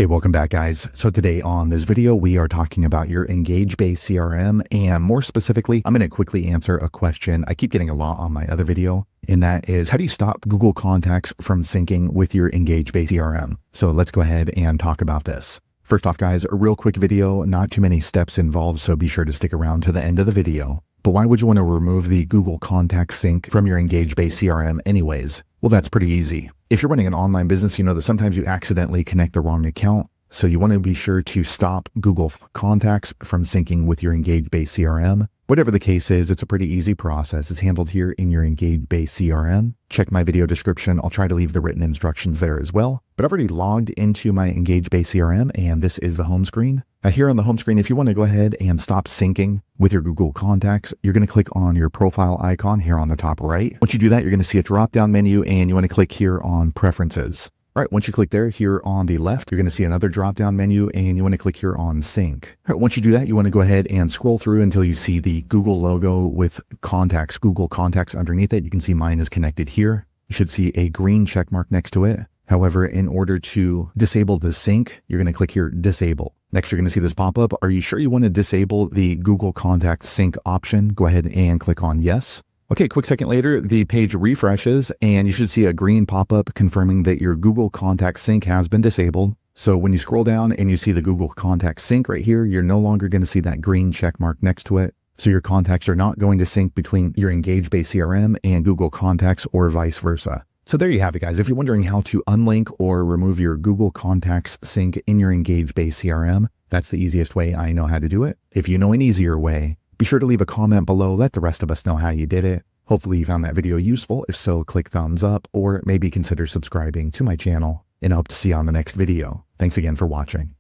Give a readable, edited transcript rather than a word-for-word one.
Hey, welcome back, guys. So today on this video, we are talking about your EngageBay CRM, and more specifically, I'm going to quickly answer a question I keep getting a lot on my other video, and that is, how do you stop Google Contacts from syncing with your EngageBay CRM? So let's go ahead and talk about this. First off, guys, a real quick video, not too many steps involved, so be sure to stick around to the end of the video. But why would you want to remove the Google Contact sync from your EngageBay CRM anyways? Well, that's pretty easy. If you're running an online business, you know that sometimes you accidentally connect the wrong account. So you want to be sure to stop Google Contacts from syncing with your EngageBay CRM. Whatever the case is, it's a pretty easy process. It's handled here in your EngageBay CRM. Check my video description. I'll try to leave the written instructions there as well. But I've already logged into my EngageBay CRM, and this is the home screen. Now here on the home screen, if you want to go ahead and stop syncing with your Google Contacts, you're going to click on your profile icon here on the top right. Once you do that, you're going to see a drop-down menu, and you want to click here on Preferences. All right, once you click there, here on the left, you're going to see another drop-down menu, and you want to click here on Sync. All right, once you do that, you want to go ahead and scroll through until you see the Google logo with contacts, Google Contacts underneath it. You can see mine is connected here. You should see a green check mark next to it. However, in order to disable the sync, you're going to click here, Disable. Next, you're going to see this pop up. Are you sure you want to disable the Google Contacts sync option? Go ahead and click on Yes. Okay, quick second later, the page refreshes and you should see a green pop-up confirming that your Google Contact Sync has been disabled. So when you scroll down and you see the Google Contact Sync right here, you're no longer going to see that green check mark next to it. So your contacts are not going to sync between your EngageBay CRM and Google Contacts or vice versa. So there you have it, guys. If you're wondering how to unlink or remove your Google Contacts sync in your EngageBay CRM, that's the easiest way I know how to do it. If you know an easier way, be sure to leave a comment below. Let the rest of us know how you did it. Hopefully you found that video useful. If so, click thumbs up or maybe consider subscribing to my channel, and I hope to see you on the next video. Thanks again for watching.